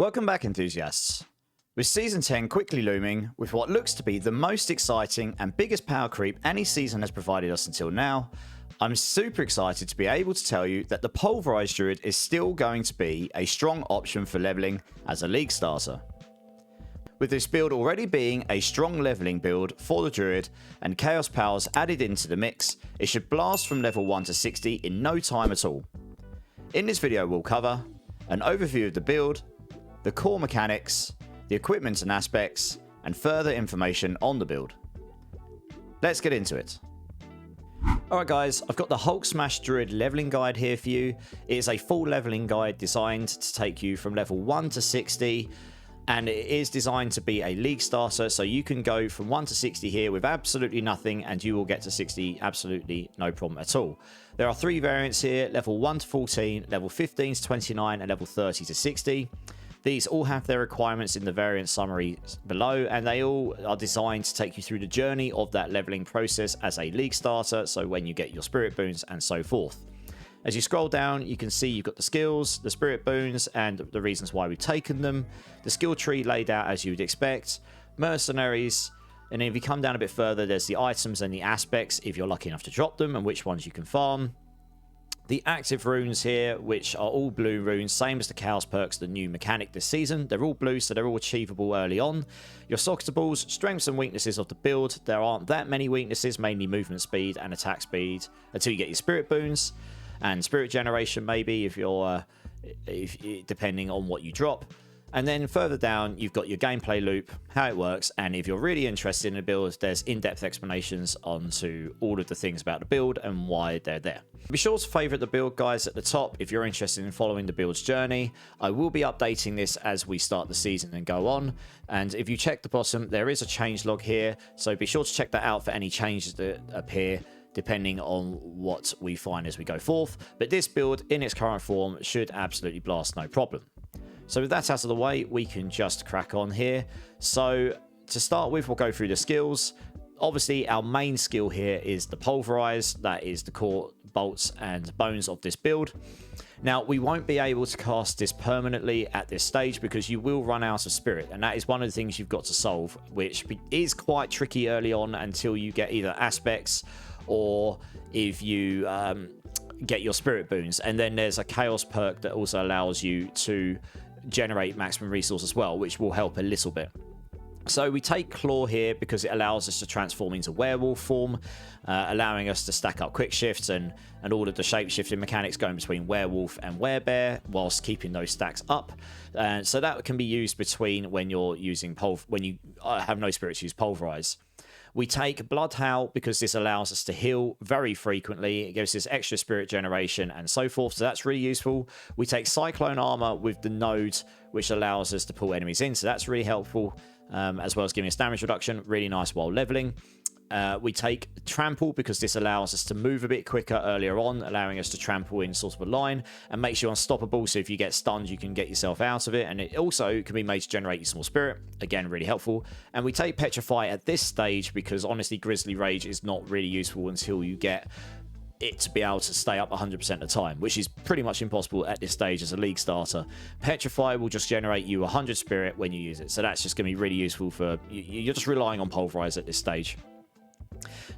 Welcome back, enthusiasts. With Season 10 quickly looming, with what looks to be the most exciting and biggest power creep any season has provided us until now, I'm super excited to be able to tell you that the Pulverise Druid is still going to be a strong option for leveling as a league starter. With this build already being a strong leveling build for the Druid and Chaos powers added into the mix, it should blast from level 1 to 60 in no time at all. In this video we'll cover an overview of the build, the core mechanics, the equipment and aspects, and further information on the build. Let's get into it. Alright guys, I've got the Hulk Smash Druid leveling guide here for you. It is a full leveling guide designed to take you from level 1 to 60, and it is designed to be a league starter, so you can go from 1 to 60 here with absolutely nothing and you will get to 60 absolutely no problem at all. There are 3 variants here, level 1 to 14, level 15 to 29, and level 30 to 60. These all have their requirements in the variant summary below, and they all are designed to take you through the journey of that leveling process as a league starter, so when you get your spirit boons and so forth. As you scroll down, you can see you've got the skills, the spirit boons, and the reasons why we've taken them, the skill tree laid out as you would expect, mercenaries, and then if you come down a bit further, there's the items and the aspects if you're lucky enough to drop them and which ones you can farm. The active runes here, which are all blue runes, same as the Chaos perks, the new mechanic this season. They're all blue, so they're all achievable early on. Your socketables, strengths and weaknesses of the build. There aren't that many weaknesses, mainly movement speed and attack speed, until you get your spirit boons. And spirit generation, maybe, if you're depending on what you drop. And then further down, you've got your gameplay loop, how it works, and if you're really interested in the build, there's in-depth explanations onto all of the things about the build and why they're there. Be sure to favourite the build guys at the top if you're interested in following the build's journey. I will be updating this as we start the season and go on, and if you check the bottom, there is a change log here, so be sure to check that out for any changes that appear depending on what we find as we go forth. But this build in its current form should absolutely blast no problem. So with that out of the way, we can just crack on here. So to start with, we'll go through the skills. Obviously, our main skill here is the Pulverize. That is the core bolts and bones of this build. Now, we won't be able to cast this permanently at this stage because you will run out of spirit. And that is one of the things you've got to solve, which is quite tricky early on until you get either aspects or if you get your spirit boons. And then there's a Chaos perk that also allows you to generate maximum resource as well, which will help a little bit. So we take Claw here because it allows us to transform into werewolf form, allowing us to stack up quick shifts and all of the shape-shifting mechanics going between werewolf and werebear whilst keeping those stacks up. So that can be used between when you're using when you have no spirits, use Pulverize. We take Blood Howl because this allows us to heal very frequently. It gives us extra spirit generation and so forth, so that's really useful. We take Cyclone Armor with the node, which allows us to pull enemies in, so that's really helpful, as well as giving us damage reduction, really nice while leveling. We take Trample because this allows us to move a bit quicker earlier on, allowing us to trample in sort of a line and makes you unstoppable, so if you get stunned you can get yourself out of it, and it also can be made to generate you small spirit, again really helpful. And we take Petrify at this stage because honestly Grizzly Rage is not really useful until you get it to be able to stay up 100% of the time, which is pretty much impossible at this stage as a league starter. Petrify will just generate you 100 spirit when you use it, so that's just going to be really useful for you're just relying on Pulverize at this stage.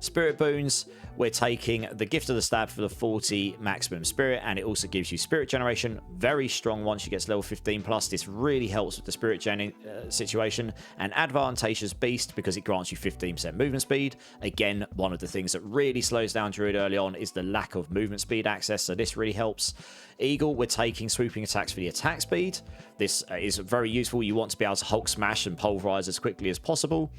Spirit boons, we're taking the Gift of the Stab for the 40 maximum spirit, and it also gives you spirit generation, very strong once you get to level 15 plus. This really helps with the spirit gen situation. And Advantageous Beast because it grants you 15% movement speed. Again, one of the things that really slows down Druid early on is the lack of movement speed access, so this really helps. Eagle, we're taking swooping attacks for the attack speed. This is very useful. You want to be able to Hulk smash and pulverize as quickly as possible.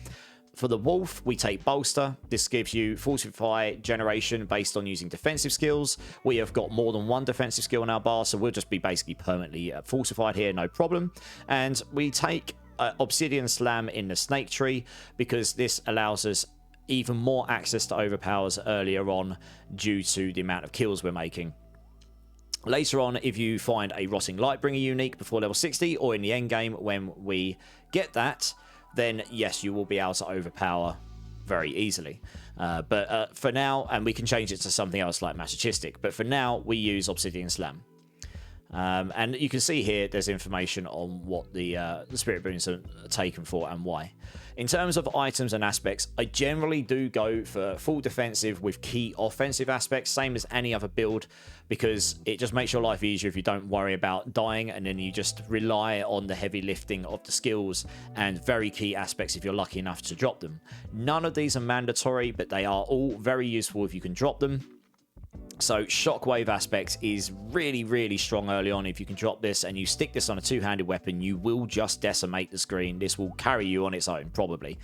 For the Wolf, we take Bolster. This gives you Fortify generation based on using defensive skills. We have got more than one defensive skill in our bar, so we'll just be basically permanently fortified here, no problem. And we take Obsidian Slam in the Snake Tree because this allows us even more access to overpowers earlier on due to the amount of kills we're making. Later on, if you find a Rotting Lightbringer unique before level 60, or in the end game when we get that, then yes, you will be able to overpower very easily. But for now, and we can change it to something else like Masochistic, but for now, we use Obsidian Slam. And you can see here there's information on what the spirit boons are taken for and why. In terms of items and aspects, I generally do go for full defensive with key offensive aspects, same as any other build, because it just makes your life easier if you don't worry about dying, and then you just rely on the heavy lifting of the skills and very key aspects if you're lucky enough to drop them. None of these are mandatory, but they are all very useful if you can drop them. So shockwave aspects is really, really strong early on. If you can drop this and you stick this on a two-handed weapon, you will just decimate the screen. This will carry you on its own, probably.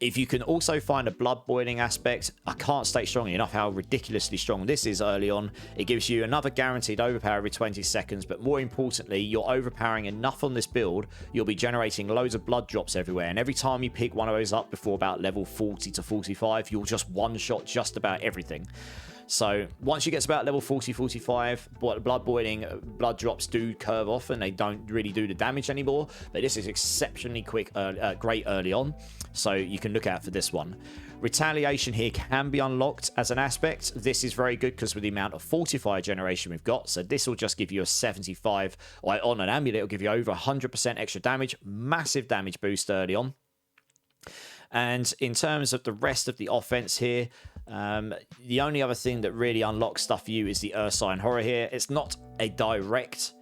If you can also find a blood boiling aspect, I can't state strongly enough how ridiculously strong this is early on. It gives you another guaranteed overpower every 20 seconds, but more importantly, you're overpowering enough on this build, you'll be generating loads of blood drops everywhere, and every time you pick one of those up before about level 40 to 45, you'll just one-shot just about everything. So once you get to about level 40-45, blood boiling, blood drops do curve off and they don't really do the damage anymore. But this is exceptionally great early on, so you can look out for this one. Retaliation here can be unlocked as an aspect. This is very good because with the amount of fortifier generation we've got, so this will just give you a 75, or on an amulet it'll give you over 100% extra damage, massive damage boost early on. And in terms of the rest of the offense here, the only other thing that really unlocks stuff for you is the Ursine Horror here. It's not a direct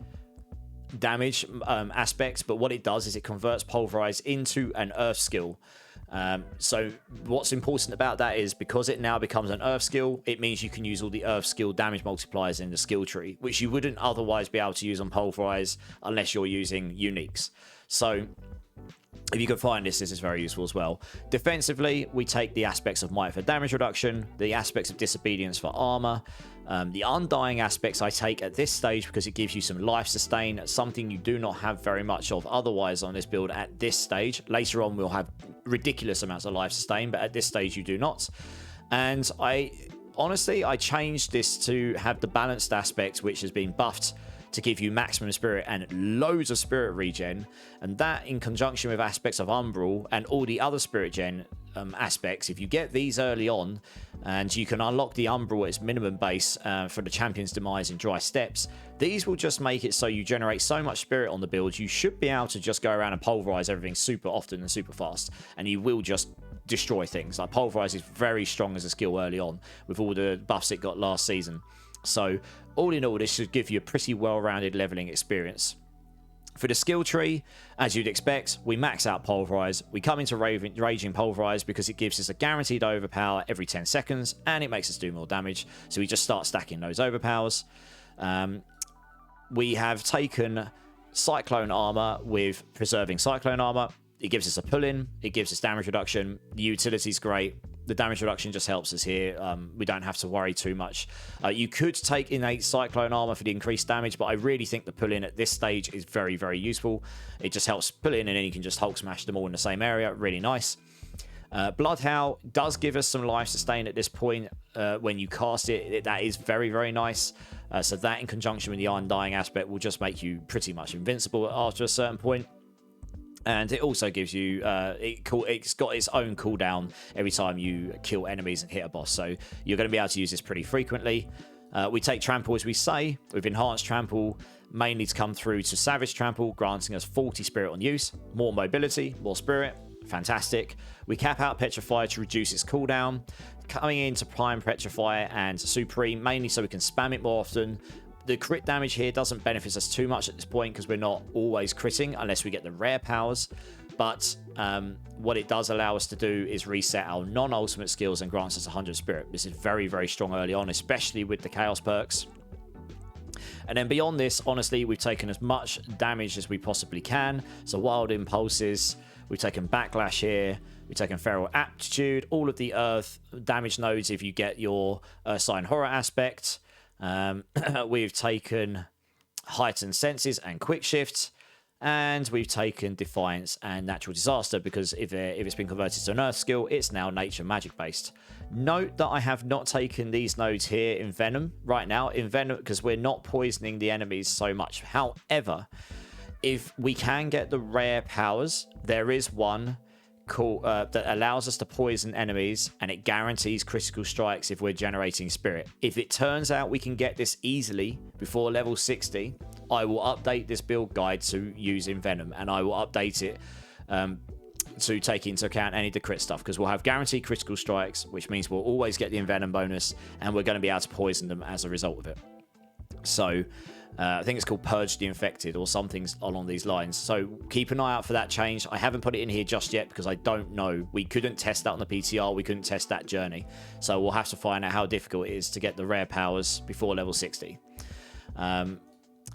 damage aspect, but what it does is it converts Pulverize into an Earth skill. So what's important about that is because it now becomes an Earth skill, it means you can use all the Earth skill damage multipliers in the skill tree, which you wouldn't otherwise be able to use on Pulverize unless you're using uniques. So if you can find this is very useful as well. Defensively, we take the aspects of Might for damage reduction, the aspects of Disobedience for armor, the Undying aspects I take at this stage because it gives you some life sustain, something you do not have very much of otherwise on this build at this stage. Later on, we'll have ridiculous amounts of life sustain, but at this stage, you do not. And honestly, I changed this to have the balanced aspect, which has been buffed to give you maximum spirit and loads of spirit regen, and that in conjunction with aspects of Umbral and all the other spirit gen aspects, if you get these early on and you can unlock the Umbral at its minimum base for the Champion's Demise in Dry Steppes, these will just make it so you generate so much spirit on the build, you should be able to just go around and pulverize everything super often and super fast, and you will just destroy things. Like Pulverize is very strong as a skill early on with all the buffs it got last season. So all in all, this should give you a pretty well-rounded leveling experience. For the skill tree, as you'd expect, we max out Pulverize. We come into Raging Pulverize because it gives us a guaranteed overpower every 10 seconds, and it makes us do more damage. So we just start stacking those overpowers. We have taken Cyclone Armor with Preserving Cyclone Armor. It gives us a pull-in. It gives us damage reduction. The utility's great. The damage reduction just helps us here. We don't have to worry too much. You could take innate Cyclone Armor for the increased damage, but I really think the pull-in at this stage is very, very useful. It just helps pull in, and then you can just Hulk smash them all in the same area. Really nice. Bloodhowl does give us some life sustain at this point. When you cast it, that is very, very nice. So that in conjunction with the Undying aspect will just make you pretty much invincible after a certain point. And it also gives you, it's got its own cooldown every time you kill enemies and hit a boss. So you're going to be able to use this pretty frequently. We take Trample, as we say, with Enhanced Trample, mainly to come through to Savage Trample, granting us 40 spirit on use, more mobility, more spirit. Fantastic. We cap out Petrify to reduce its cooldown, coming into Prime Petrify and Supreme, mainly so we can spam it more often. The crit damage here doesn't benefit us too much at this point because we're not always critting unless we get the rare powers. But what it does allow us to do is reset our non-ultimate skills and grants us 100 spirit. This is very, very strong early on, especially with the Chaos perks. And then beyond this, honestly, we've taken as much damage as we possibly can. So Wild Impulses, we've taken Backlash here, we've taken Feral Aptitude, all of the Earth damage nodes if you get your Ursine Horror aspect. We've taken Heightened Senses and Quick Shift, and we've taken Defiance and Natural Disaster because if it's been converted to an Earth skill, it's now Nature Magic based. Note that I have not taken these nodes here in Venom right now, because we're not poisoning the enemies so much. However, if we can get the rare powers, there is one that allows us to poison enemies, and it guarantees critical strikes if we're generating spirit. If it turns out we can get this easily before level 60, I will update this build guide to use Envenom, and I will update it to take into account any of the crit stuff, because we'll have guaranteed critical strikes, which means we'll always get the Envenom bonus, and we're going to be able to poison them as a result of it. So I think it's called Purge the Infected or something along these lines. So keep an eye out for that change. I haven't put it in here just yet because I don't know. We couldn't test that on the PTR. We couldn't test that journey. So we'll have to find out how difficult it is to get the rare powers before level 60. And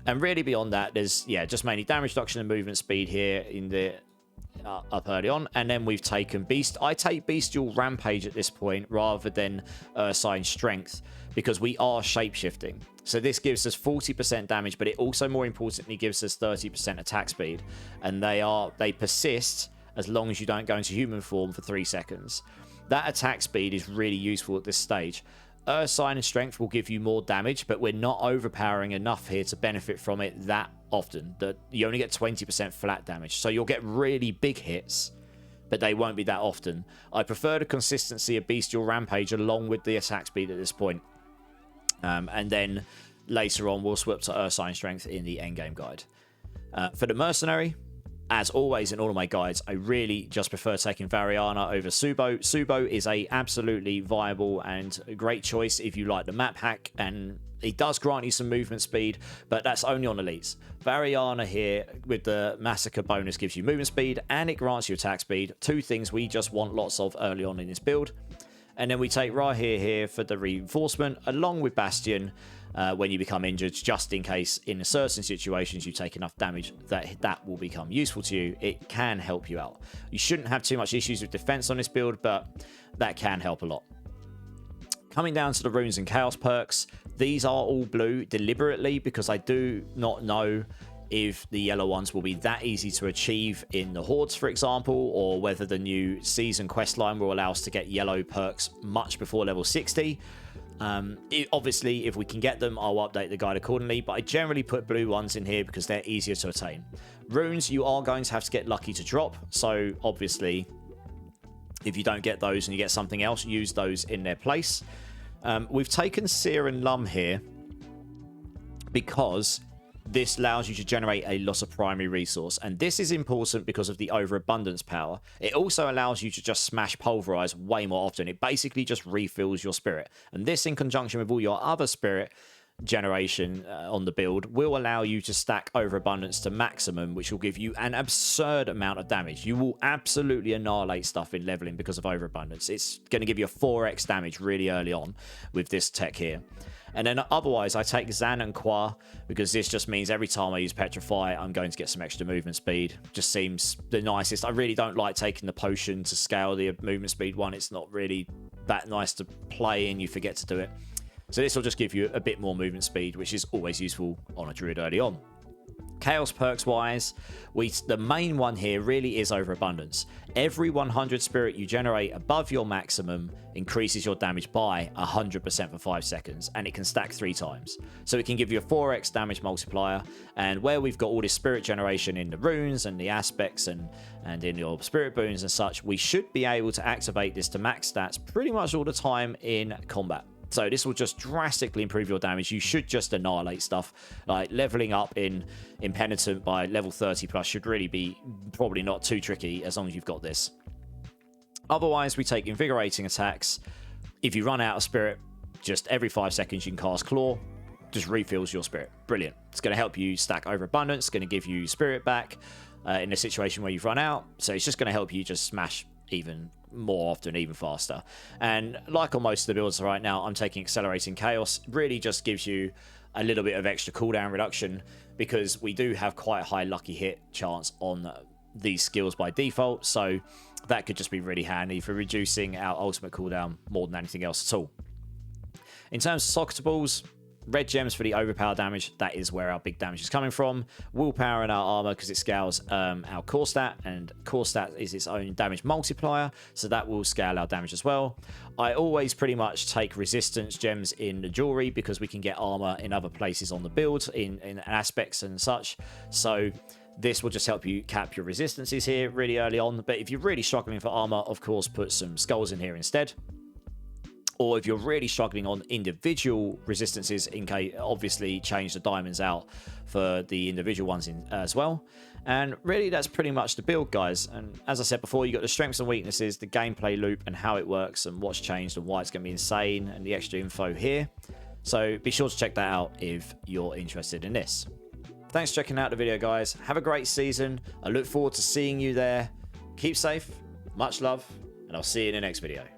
really beyond that, there's, just mainly damage reduction and movement speed here in the up early on. And then we've taken Beast. I take Bestial Rampage at this point rather than Ursine Strength, because we are shapeshifting. So this gives us 40% damage, but it also, more importantly, gives us 30% attack speed. And they persist as long as you don't go into human form for 3 seconds. That attack speed is really useful at this stage. Ursine and Strength will give you more damage, but we're not overpowering enough here to benefit from it that often. That you only get 20% flat damage. So you'll get really big hits, but they won't be that often. I prefer the consistency of Bestial Rampage along with the attack speed at this point. And then later on, we'll swap to Ursine Strength in the endgame guide. For the Mercenary, as always in all of my guides, I really just prefer taking Variana over Subo. Subo is a absolutely viable and great choice if you like the map hack, and it does grant you some movement speed, but that's only on elites. Variana here with the Massacre bonus gives you movement speed, and it grants you attack speed. 2 things we just want lots of early on in this build. And then we take Rahir here for the reinforcement, along with Bastion when you become injured, just in case in certain situations you take enough damage that will become useful to you. It can help you out. You shouldn't have too much issues with defense on this build, but that can help a lot. Coming down to the runes and chaos perks, these are all blue deliberately because I do not know if the yellow ones will be that easy to achieve in the hordes, for example, or whether the new season quest line will allow us to get yellow perks much before level 60. Obviously, if we can get them, I'll update the guide accordingly, but I generally put blue ones in here because they're easier to attain. Runes, you are going to have to get lucky to drop, so obviously if you don't get those and you get something else, use those in their place. We've taken Seer and Lum here because this allows you to generate a loss of primary resource, and this is important because of the overabundance power. It also allows you to just smash Pulverize way more often. It basically just refills your spirit, and this in conjunction with all your other spirit generation on the build will allow you to stack overabundance to maximum, which will give you an absurd amount of damage. You will absolutely annihilate stuff in leveling because of overabundance. It's going to give you a 4x damage really early on with this tech here. And then otherwise, I take Zan and Qua because this just means every time I use Petrify, I'm going to get some extra movement speed. Just seems the nicest. I really don't like taking the potion to scale the movement speed one. It's not really that nice to play and you forget to do it. So this will just give you a bit more movement speed, which is always useful on a druid early on. Chaos perks wise, the main one here really is overabundance. Every 100 spirit you generate above your maximum increases your damage by 100% for 5 seconds, and it can stack 3 times. So it can give you a 4x damage multiplier, and where we've got all this spirit generation in the runes and the aspects and in your spirit boons and such, we should be able to activate this to max stats pretty much all the time in combat. So this will just drastically improve your damage. You should just annihilate stuff. Like leveling up in Impenitent by level 30 plus should really be probably not too tricky as long as you've got this. Otherwise, we take invigorating attacks. If you run out of spirit, just every 5 seconds you can cast Claw. Just refills your spirit. Brilliant. It's going to help you stack overabundance. It's going to give you spirit back in a situation where you've run out. So it's just going to help you just smash even more often, even faster. And like on most of the builds right now, I'm taking Accelerating Chaos. Really just gives you a little bit of extra cooldown reduction because we do have quite a high lucky hit chance on these skills by default. So that could just be really handy for reducing our ultimate cooldown more than anything else at all. In terms of socketables, red gems for the overpower damage. That is where our big damage is coming from. Willpower and our armor because it scales our core stat, and core stat is its own damage multiplier, so that will scale our damage as well. I always pretty much take resistance gems in the jewelry because we can get armor in other places on the build in aspects and such. So this will just help you cap your resistances here really early on. But if you're really struggling for armor, of course, put some skulls in here instead. Or if you're really struggling on individual resistances, in case obviously change the diamonds out for the individual ones as well. And really, that's pretty much the build, guys. And as I said before, you got the strengths and weaknesses, the gameplay loop and how it works and what's changed and why it's going to be insane, and the extra info here. So be sure to check that out if you're interested in this. Thanks for checking out the video, guys. Have a great season. I look forward to seeing you there. Keep safe, much love, and I'll see you in the next video.